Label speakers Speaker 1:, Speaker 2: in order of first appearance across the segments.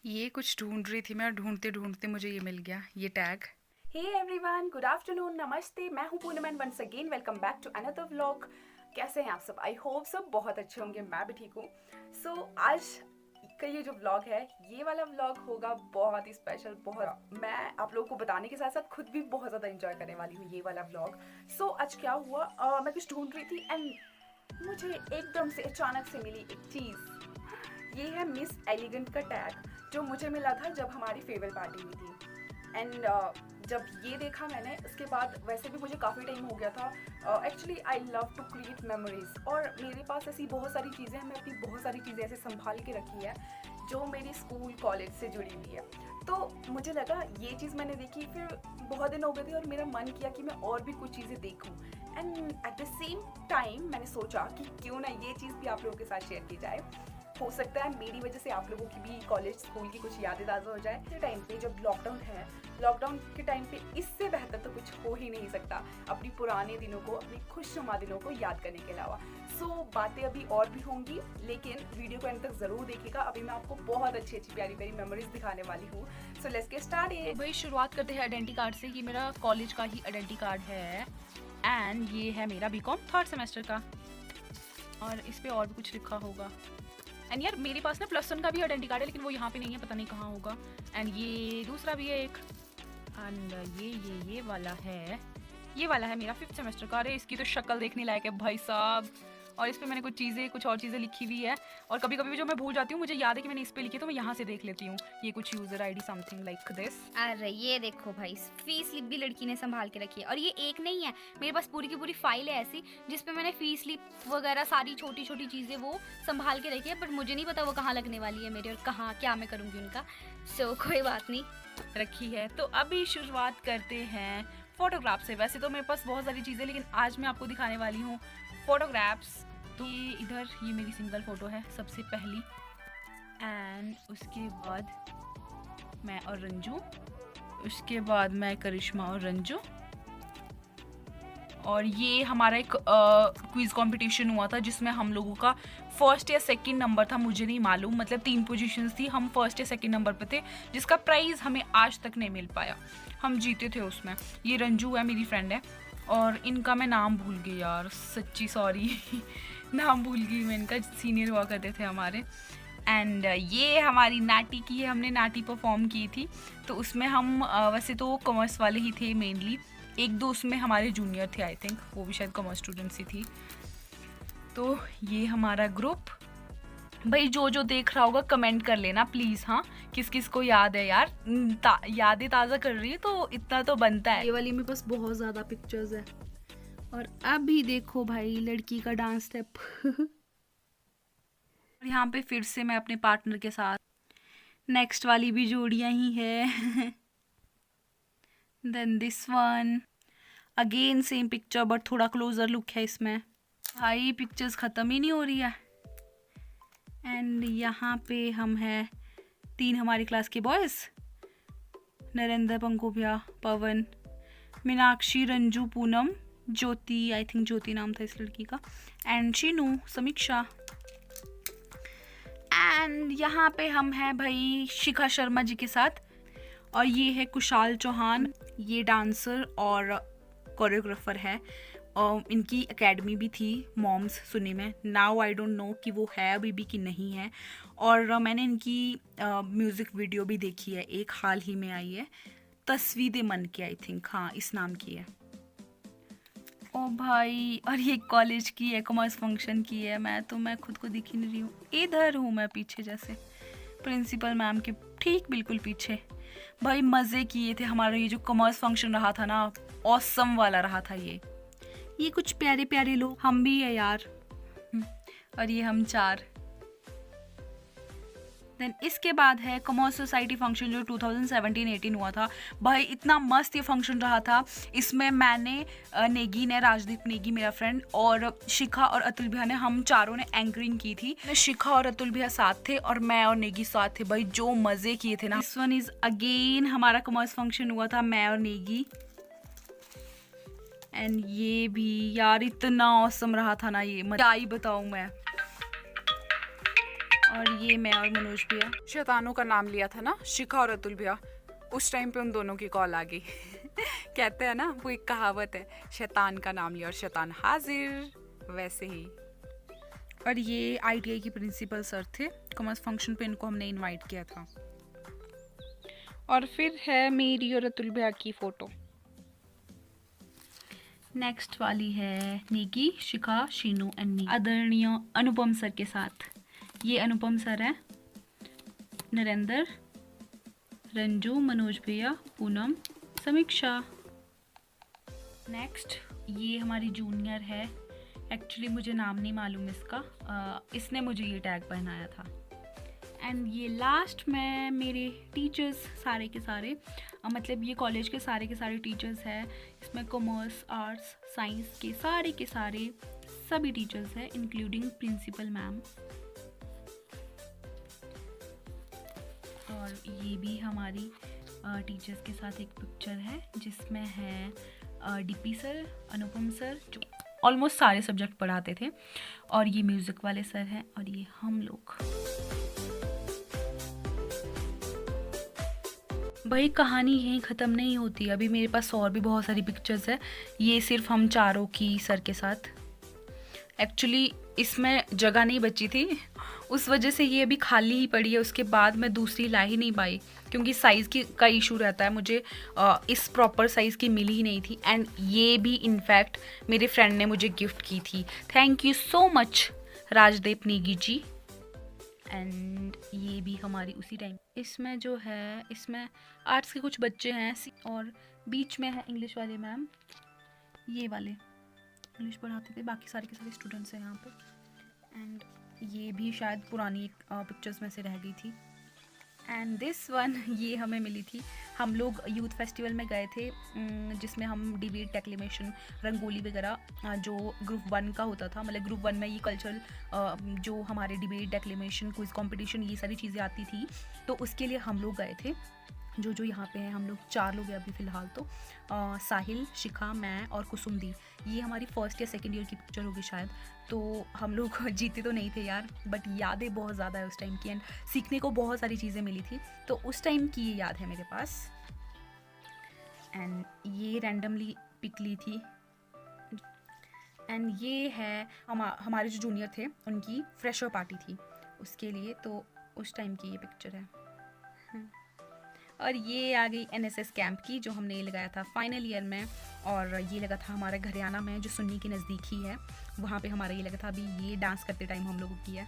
Speaker 1: ये कुछ ढूंढ रही थी मैं और ढूंढते ढूंढते मुझे ये मिल गया, ये tag.
Speaker 2: Hey everyone, good afternoon, नमस्ते। मैं हूं Poonam and once again welcome back to another vlog. कैसे हैं आप सब? आई होप सब बहुत अच्छे होंगे, मैं भी ठीक हूँ। सो आज का ये जो व्लॉग है, ये वाला व्लॉग होगा बहुत ही स्पेशल। बहुत मैं आप लोगों को बताने के साथ साथ खुद भी बहुत ज़्यादा इंजॉय करने वाली हूँ ये वाला व्लॉग। सो आज क्या हुआ, मैं कुछ ढूंढ रही थी एंड मुझे एकदम से अचानक से मिली एक चीज़। ये है मिस एलिगेंट का टैग, जो मुझे मिला था जब हमारी फेयरवेल पार्टी हुई थी। एंड जब ये देखा मैंने, उसके बाद वैसे भी मुझे काफ़ी टाइम हो गया था। Actually I love to create memories, और मेरे पास ऐसी बहुत सारी चीज़ें हैं, मैं अपनी बहुत सारी चीज़ें ऐसे संभाल के रखी है जो मेरी स्कूल कॉलेज से जुड़ी हुई है। तो मुझे लगा ये चीज़ मैंने देखी, फिर बहुत दिन हो गए थे और मेरा मन किया कि मैं और भी कुछ चीज़ें देखूं। And at the same time मैंने सोचा कि क्यों ना ये चीज़ भी आप लोगों के साथ शेयर की जाए। हो सकता है मेरी वजह से आप लोगों की भी कॉलेज स्कूल की कुछ यादें ताज़ा हो जाए। के टाइम पे जब लॉकडाउन है, लॉकडाउन के टाइम पे इससे बेहतर तो कुछ हो ही नहीं सकता अपनी पुराने दिनों को, अपनी खुशनुमा दिनों को याद करने के अलावा। सो बातें अभी और भी होंगी, लेकिन वीडियो को एंड तक ज़रूर देखिएगा। अभी मैं आपको बहुत अच्छी अच्छी प्यारी प्यारी मेमोरीज दिखाने वाली हूँ। So let's get started.
Speaker 1: भाई शुरुआत करते हैं आइडेंटिटी कार्ड से। ये मेरा कॉलेज का ही आइडेंटिटी कार्ड है एंड ये है मेरा बीकॉम थर्ड सेमेस्टर का, और इस पे और भी कुछ लिखा होगा। एंड यार मेरे पास ना +1 का भी आइडेंटिटी कार्ड है, लेकिन वो यहाँ पे नहीं है, पता नहीं कहाँ होगा। एंड ये दूसरा भी है एक, एंड ये वाला है, ये वाला है मेरा 5th सेमेस्टर का। अरे इसकी तो शक्ल देखने लायक है भाई साहब। और इस पे मैंने कुछ और चीज़ें लिखी हुई है, और कभी कभी जो मैं भूल जाती हूँ, मुझे याद है कि मैंने इस पे लिखी है, तो मैं यहाँ से देख लेती हूँ। ये कुछ user ID something like this.
Speaker 3: अरे ये देखो भाई, फीस स्लिप भी लड़की ने संभाल के रखी है। और ये एक नहीं है, मेरे पास पूरी की पूरी फाइल है ऐसी, जिसपे मैंने फीस स्लिप वगैरह सारी छोटी छोटी चीज़ें वो संभाल के रखी है। बट मुझे नहीं पता वो कहाँ लगने वाली है मेरे, और कहाँ क्या मैं करूँगी उनका। सो कोई बात नहीं,
Speaker 1: रखी है। तो अभी शुरुआत करते हैं फोटोग्राफ से। वैसे तो मेरे पास बहुत सारी चीज़ें, लेकिन आज मैं आपको दिखाने वाली हूँ फोटोग्राफ्स। तो ये इधर, ये मेरी सिंगल फ़ोटो है सबसे पहली, एंड उसके बाद मैं और रंजू, उसके बाद मैं करिश्मा और रंजू। और ये हमारा एक क्विज़ कंपटीशन हुआ था, जिसमें हम लोगों का फर्स्ट या सेकंड नंबर था, मुझे नहीं मालूम, मतलब 3 पोजीशंस थी, हम फर्स्ट या सेकंड नंबर पे थे, जिसका प्राइज़ हमें आज तक नहीं मिल पाया। हम जीते थे उसमें। ये रंजू है, मेरी फ्रेंड है, और इनका मैं नाम भूल गई यार, सच्ची सॉरी नाम भूल गई मैं इनका, सीनियर हुआ करते थे हमारे। एंड ये हमारी नाटी की है, हमने नाटी परफॉर्म की थी। तो उसमें हम वैसे तो कॉमर्स वाले ही थे मेनली, एक दो उसमें हमारे जूनियर थे, आई थिंक वो भी शायद कॉमर्स स्टूडेंट्स ही थी। तो ये हमारा ग्रुप। भाई जो जो देख रहा होगा कमेंट कर लेना प्लीज़, हाँ, किस किस को याद है यार। यादें ताज़ा कर रही है तो इतना तो बनता है।
Speaker 4: ये वाली में बस बहुत ज़्यादा पिक्चर्स है। और अभी देखो भाई लड़की का डांस स्टेप
Speaker 1: यहाँ पे फिर से मैं अपने पार्टनर के साथ। नेक्स्ट वाली भी जोड़ियाँ ही है then this one again same picture, but थोड़ा क्लोजर लुक है इसमें। भाई पिक्चर्स ख़त्म ही नहीं हो रही है। एंड यहाँ पे हम हैं 3 हमारी क्लास के बॉयज़, नरेंद्र, पंकोभिया, पवन, मीनाक्षी, रंजू, पूनम, ज्योति, आई थिंक ज्योति नाम था इस लड़की का, एंड शीनू, समीक्षा। एंड यहाँ पे हम हैं भाई शिखा शर्मा जी के साथ, और ये है कुशाल चौहान, ये डांसर और कोरियोग्राफर है, और इनकी एकेडमी भी थी मॉम्स सुनी में। नाउ आई डोंट नो कि वो है अभी भी कि नहीं है। और मैंने इनकी म्यूज़िक वीडियो भी देखी है, एक हाल ही में आई है, तस्वीरें मन की, आई थिंक, हाँ इस नाम की है। ओ भाई, और ये कॉलेज की है, कॉमर्स फंक्शन की है। मैं खुद को दिख ही नहीं रही हूँ, इधर हूँ मैं पीछे, जैसे प्रिंसिपल मैम के ठीक बिल्कुल पीछे। भाई मज़े किए थे, हमारा ये जो कॉमर्स फंक्शन रहा था ना, ऑसम वाला रहा था ये कुछ प्यारे प्यारे लोग, हम भी है यार। और ये हम 4। देन इसके बाद है कॉमर्स सोसाइटी फंक्शन, जो 2017-18 हुआ था। भाई इतना मस्त ये फंक्शन रहा था। इसमें मैंने, नेगी ने, राजदीप नेगी मेरा फ्रेंड, और शिखा और अतुल भैया ने, हम चारों ने एंकरिंग की थी। शिखा और अतुल भैया साथ थे और मैं और नेगी साथ थे। भाई जो मज़े किए थे ना। दिस वन इज़ अगेन हमारा कॉमर्स फंक्शन हुआ था, मैं और नेगी। एंड ये भी यार इतना औसम रहा था ना, ये क्या ही बताऊँ मैं। और ये मैं और मनोज भैया।
Speaker 2: शैतानों का नाम लिया था ना, शिखा और अतुल भैया, उस टाइम पे उन दोनों की कॉल आ गई। कहते हैं ना, वो एक कहावत है, शैतान का नाम लिया और शैतान हाजिर, वैसे ही।
Speaker 1: और ये ITI की प्रिंसिपल सर थे, कॉमर्स फंक्शन पे इनको हमने इनवाइट किया था। और फिर है मेरी और अतुल भैया की फ़ोटो। नेक्स्ट वाली है निकी, शिखा, शीनू एंड मी, आदरणीय अनुपम सर के साथ। ये अनुपम सर है, नरेंद्र, रंजू, मनोज भैया, पूनम, समीक्षा। नेक्स्ट ये हमारी जूनियर है, एक्चुअली मुझे नाम नहीं मालूम इसका, इसने मुझे ये टैग पहनाया था। एंड ये लास्ट में मेरे टीचर्स सारे के सारे, मतलब ये कॉलेज के सारे टीचर्स हैं। इसमें कॉमर्स, आर्ट्स, साइंस के सारे सभी टीचर्स हैं, इंक्लूडिंग प्रिंसिपल मैम। और ये भी हमारी टीचर्स के साथ एक पिक्चर है जिसमें है DP सर, अनुपम सर जो ऑलमोस्ट सारे सब्जेक्ट पढ़ाते थे, और ये म्यूज़िक वाले सर हैं, और ये हम लोग। भाई कहानी यहीं ख़त्म नहीं होती, अभी मेरे पास और भी बहुत सारी पिक्चर्स है। ये सिर्फ हम चारों की सर के साथ। एक्चुअली इसमें जगह नहीं बची थी, उस वजह से ये अभी खाली ही पड़ी है। उसके बाद मैं दूसरी ला ही नहीं पाई क्योंकि साइज़ का इशू रहता है, मुझे इस प्रॉपर साइज़ की मिली ही नहीं थी। एंड ये भी इनफैक्ट मेरे फ्रेंड ने मुझे गिफ्ट की थी। Thank you so much Rajdeep Negi ji. And ये भी हमारी उसी टाइम। इसमें जो है, इसमें आर्ट्स के कुछ बच्चे हैं और बीच में है इंग्लिश वाले मैम, ये वाले इंग्लिश पढ़ाते थे, बाकी सारे के सारे स्टूडेंट्स हैं यहाँ पे। एंड ये भी शायद पुरानी पिक्चर्स में से रह गई थी। एंड दिस वन ये हमें मिली थी, हम लोग यूथ फेस्टिवल में गए थे जिसमें हम डिबेट, डेक्लेमेशन, रंगोली वगैरह जो ग्रुप 1 का होता था, मतलब ग्रुप 1 में ये कल्चरल जो हमारे डिबेट, डेक्लेमेशन, क्विज कंपटीशन, ये सारी चीज़ें आती थी, तो उसके लिए हम लोग गए थे। जो यहाँ पे हैं हम लोग 4 लोग हैं अभी फ़िलहाल तो, साहिल, शिखा, मैं और कुसुम दी। ये हमारी फर्स्ट या सेकेंड ईयर की पिक्चर होगी शायद। तो हम लोग जीते तो नहीं थे यार, बट यादें बहुत ज़्यादा है उस टाइम की, एंड सीखने को बहुत सारी चीज़ें मिली थी, तो उस टाइम की ये याद है मेरे पास। एंड ये रैंडमली पिक ली थी। एंड ये है हमारे जो जूनियर थे उनकी फ्रेशर पार्टी थी उसके लिए, तो उस टाइम की ये पिक्चर है। और ये आ गई NSS कैंप की जो हमने लगाया था फाइनल ईयर में, और ये लगा था हमारे घरियाना में जो सुन्नी के नज़दीक ही है, वहाँ पे हमारा ये लगा था। अभी ये डांस करते टाइम हम लोगों की है।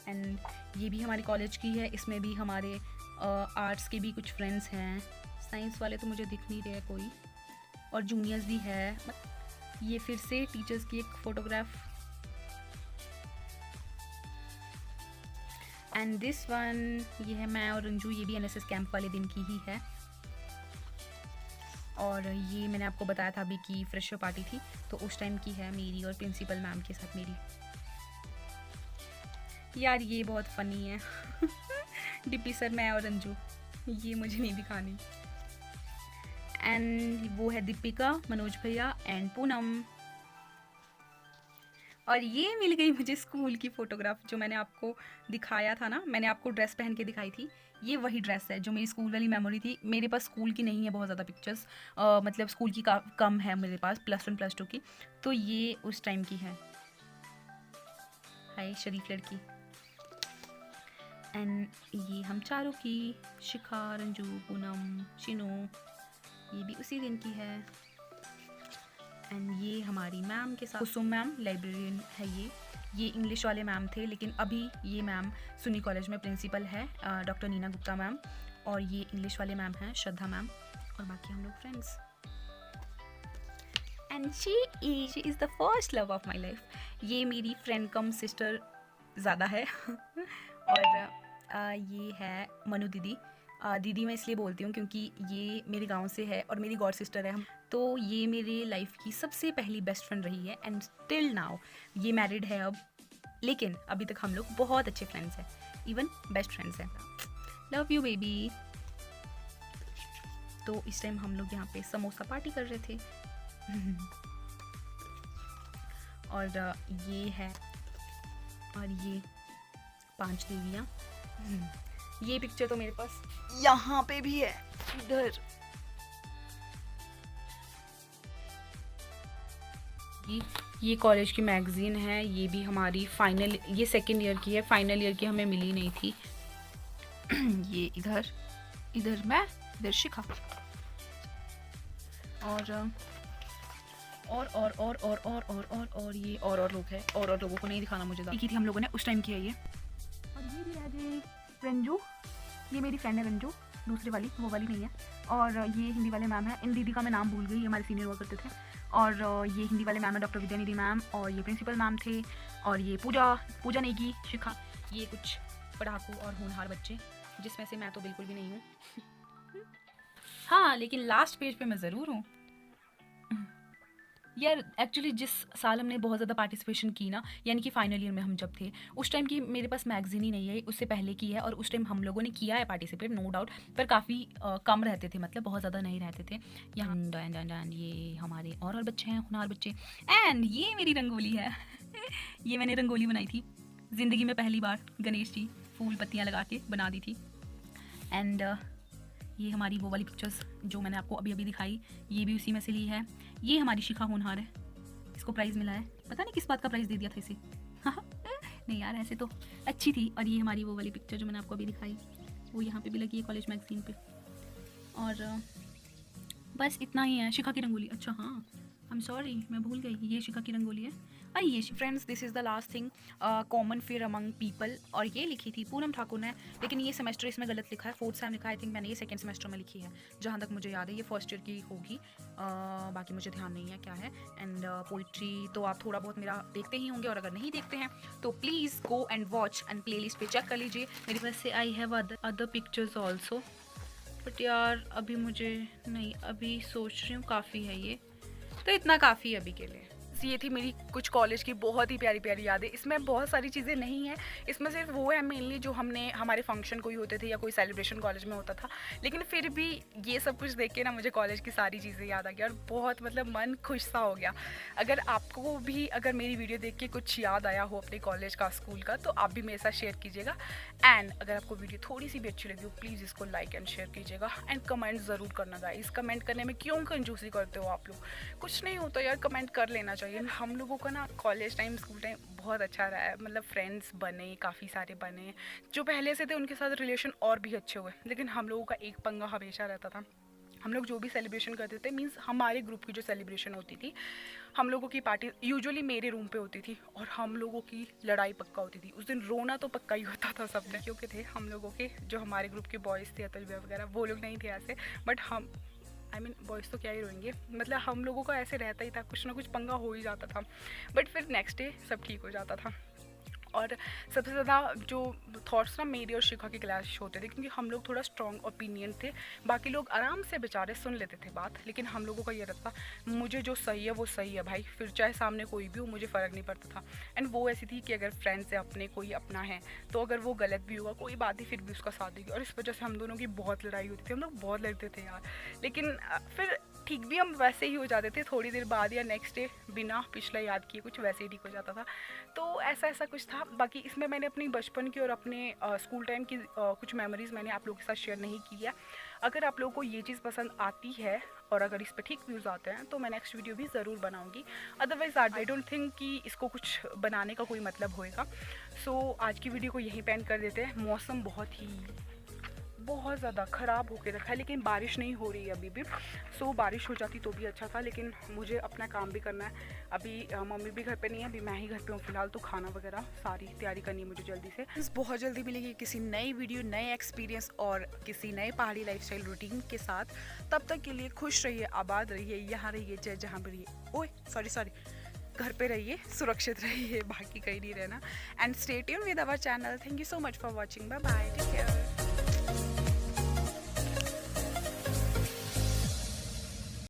Speaker 1: एंड ये भी हमारी कॉलेज की है, इसमें भी हमारे आर्ट्स के भी कुछ फ्रेंड्स हैं, साइंस वाले तो मुझे दिख नहीं रहे कोई, और जूनियर्स भी है। ये फिर से टीचर्स की एक फ़ोटोग्राफ। एंड दिस वन ये है मैं और रंजू, ये भी NSS कैंप वाले दिन की ही है। और ये मैंने आपको बताया था अभी कि फ्रेशर पार्टी थी, तो उस टाइम की है मेरी और प्रिंसिपल मैम के साथ मेरी। यार ये बहुत फ़नी है। DP सर, मैं और रंजू, ये मुझे नहीं दिखानी। एंड वो है दीपिका, मनोज भैया एंड पूनम। और ये मिल गई मुझे स्कूल की फ़ोटोग्राफ जो मैंने आपको दिखाया था ना, मैंने आपको ड्रेस पहन के दिखाई थी, ये वही ड्रेस है जो मेरी स्कूल वाली मेमोरी थी। मेरे पास स्कूल की नहीं है बहुत ज़्यादा पिक्चर्स, मतलब स्कूल की कम है मेरे पास, +1 +2 की, तो ये उस टाइम की है। हाय शरीफ लड़की। एंड ये हम चारों की, शिखा, रंजू, पूनम, शिनू, ये भी उसी दिन की है। एंड ये हमारी मैम के साथ कुसुम मैम, लाइब्रेरियन है ये इंग्लिश वाले मैम थे, लेकिन अभी ये मैम सुन्नी कॉलेज में प्रिंसिपल है, डॉक्टर नीना गुप्ता मैम। और ये इंग्लिश वाले मैम हैं श्रद्धा मैम, और बाकी हम लोग friends. And she is the first love of my life. ये मेरी फ्रेंड कम सिस्टर ज़्यादा है। और ये है मनु दीदी। दीदी मैं इसलिए बोलती हूँ क्योंकि ये मेरे गांव से है और मेरी गॉड सिस्टर है, तो ये मेरी लाइफ की सबसे पहली बेस्ट फ्रेंड रही है। एंड स्टिल नाउ ये मैरिड है अब, लेकिन अभी तक हम लोग बहुत अच्छे फ्रेंड्स हैं, इवन बेस्ट फ्रेंड्स हैं। Love you baby. तो इस टाइम हम लोग यहाँ पे समोसा पार्टी कर रहे थे। और ये है, और ये 5 देवियाँ। ये पिक्चर तो मेरे पास यहाँ पे भी है, इधर। ये कॉलेज की मैगजीन है, ये भी हमारी फाइनल, ये सेकेंड ईयर की है, फाइनल ईयर की हमें मिली नहीं थी। ये इधर मैं, इधर शिखा। और ये और लोग हैं, और लोगों को नहीं दिखाना मुझे, की थी हम लोगों ने उस टाइम की है ये। और ये भी है रंजू, ये मेरी फ्रेंड है रंजू, दूसरी वाली, वो वाली नहीं है। और ये हिंदी वाले मैम है, इन दीदी का मैं नाम भूल गई, ये हमारे सीनियर हुआ करते थे। और ये हिंदी वाले मैम है डॉक्टर विद्यानिधि मैम, और ये प्रिंसिपल मैम थे। और ये पूजा नेगी, शिखा। ये कुछ पढ़ाकू और होनहार बच्चे, जिसमें से मैं तो बिल्कुल भी नहीं हूँ। हाँ, लेकिन लास्ट पेज पे मैं ज़रूर हूँ यार। एक्चुअली जिस साल हमने बहुत ज़्यादा पार्टिसिपेशन की ना, यानी कि फाइनल ईयर में हम जब थे, उस टाइम की मेरे पास मैगजीन ही नहीं है, उससे पहले की है। और उस टाइम हम लोगों ने किया है पार्टिसिपेट, नो डाउट, पर काफ़ी कम रहते थे, मतलब बहुत ज़्यादा नहीं रहते थे। यहाँ ये हमारे और बच्चे हैं, होनहार बच्चे। एंड ये मेरी रंगोली है ये मैंने रंगोली बनाई थी ज़िंदगी में पहली बार, गणेश जी फूल पत्तियाँ लगा के बना दी थी। एंड ये हमारी वो वाली पिक्चर्स जो मैंने आपको अभी दिखाई, ये भी उसी में से ली है। ये हमारी शिखा होनहार है, इसको प्राइज़ मिला है, पता नहीं किस बात का प्राइज़ दे दिया था इसे नहीं यार, ऐसे तो अच्छी थी। और ये हमारी वो वाली पिक्चर जो मैंने आपको अभी दिखाई, वो यहाँ पे भी लगी है कॉलेज मैगजीन पे। और बस इतना ही है। शिखा की रंगोली, अच्छा हाँ, आई एम सॉरी, मैं भूल गई, ये शिखा की रंगोली है। और ये friends, this is the last thing, common fair among people. और ये लिखी थी पूनम ठाकुर ने, लेकिन ये सेमेस्टर इसमें गलत लिखा है, 4th सेम लिखा है। आई थिंक मैंने ये सेकंड सेमेस्टर में लिखी है, जहाँ तक मुझे याद है। ये फर्स्ट ईयर की होगी, बाकी मुझे ध्यान नहीं है क्या है। एंड पोइट्री तो आप थोड़ा बहुत मेरा देखते ही होंगे, और अगर नहीं देखते हैं तो please go and watch and play list पर चेक कर लीजिए। मेरे पास से I have other pictures also, but यार अभी मुझे नहीं, अभी सोच रही हूँ काफ़ी है ये, तो इतना काफ़ी है अभी के लिए। ये थी मेरी कुछ कॉलेज की बहुत ही प्यारी प्यारी यादें। इसमें बहुत सारी चीज़ें नहीं हैं, इसमें सिर्फ वो है मेनली जो हमने, हमारे फंक्शन कोई होते थे या कोई सेलिब्रेशन कॉलेज में होता था। लेकिन फिर भी ये सब कुछ देख के ना मुझे कॉलेज की सारी चीज़ें याद आ गई, और बहुत मतलब मन खुश सा हो गया। अगर आपको भी अगर मेरी वीडियो देख के कुछ याद आया हो अपने कॉलेज का, स्कूल का, तो आप भी मेरे साथ शेयर कीजिएगा। एंड अगर आपको वीडियो थोड़ी सी भी अच्छी लगी हो, प्लीज़ इसको लाइक एंड शेयर कीजिएगा। एंड कमेंट ज़रूर करना गाइस, कमेंट करने में क्यों कंजूसी करते हो आप लोग? कुछ नहीं होता यार, कमेंट कर लेना चाहिए। हम लोगों का ना कॉलेज टाइम, स्कूल टाइम बहुत अच्छा रहा है, मतलब फ्रेंड्स बने, काफ़ी सारे बने, जो पहले से थे उनके साथ रिलेशन और भी अच्छे हुए। लेकिन हम लोगों का एक पंगा हमेशा रहता था, हम लोग जो भी सेलिब्रेशन करते थे, मींस हमारे ग्रुप की जो सेलिब्रेशन होती थी, हम लोगों की पार्टी यूजुअली मेरे रूम पे होती थी, और हम लोगों की लड़ाई पक्का होती थी। उस दिन रोना तो पक्का ही होता था सब ने, क्योंकि थे हम लोगों के, जो हमारे ग्रुप के बॉयज़ थे, अतुल भैया वगैरह, वो लोग नहीं थे ऐसे, बट हम, आई मीन बॉयज़ तो क्या ही रोएंगे, मतलब हम लोगों का ऐसे रहता ही था, कुछ ना कुछ पंगा हो ही जाता था। बट फिर नेक्स्ट डे सब ठीक हो जाता था। और सबसे ज़्यादा जो थॉट्स ना मेरे और शिखा के क्लैश होते थे, क्योंकि हम लोग थोड़ा स्ट्रॉन्ग ओपिनियन थे, बाकी लोग आराम से बेचारे सुन लेते थे बात, लेकिन हम लोगों का ये रहता, मुझे जो सही है वो सही है भाई, फिर चाहे सामने कोई भी हो, मुझे फ़र्क नहीं पड़ता था। एंड वो ऐसी थी कि अगर फ्रेंड्स से अपने कोई अपना है, तो अगर वो गलत भी होगा कोई बात नहीं, फिर भी उसका साथ देगी। और इस वजह से हम दोनों की बहुत लड़ाई होती थी, हम लोग बहुत लड़ते थे यार। लेकिन फिर ठीक भी हम वैसे ही हो जाते थे, थोड़ी देर बाद या नेक्स्ट डे बिना पिछला याद किए कुछ वैसे ही ठीक हो जाता था। तो ऐसा कुछ था। बाकी इसमें मैंने अपनी बचपन की और अपने स्कूल टाइम की कुछ मेमोरीज़ मैंने आप लोगों के साथ शेयर नहीं की है। अगर आप लोगों को ये चीज़ पसंद आती है और अगर इस पर ठीक व्यूज़ आते हैं तो मैं नेक्स्ट वीडियो भी ज़रूर बनाऊंगी। अदरवाइज़ आई डोंट थिंक कि इसको कुछ बनाने का कोई मतलब होएगा। सो आज की वीडियो को यहीं पे एंड कर देते हैं। मौसम बहुत ज़्यादा ख़राब होके रखा है, लेकिन बारिश नहीं हो रही है अभी भी। सो बारिश हो जाती तो भी अच्छा था, लेकिन मुझे अपना काम भी करना है। अभी मम्मी भी घर पे नहीं है, अभी मैं ही घर पे हूँ फ़िलहाल, तो खाना वगैरह सारी तैयारी करनी है मुझे जल्दी से। बहुत जल्दी मिलेगी किसी नई वीडियो, नए एक्सपीरियंस और किसी नए पहाड़ी लाइफस्टाइल रूटीन के साथ। तब तक के लिए खुश रहिए, आबाद रहिए, यहाँ रहिए, चाहे जहाँ पर रहिए। ओए सॉरी घर पे रहिए, सुरक्षित रहिए, बाकी कहीं नहीं रहना। And stay tuned with our channel. Thank you so much for watching. Bye bye, take care.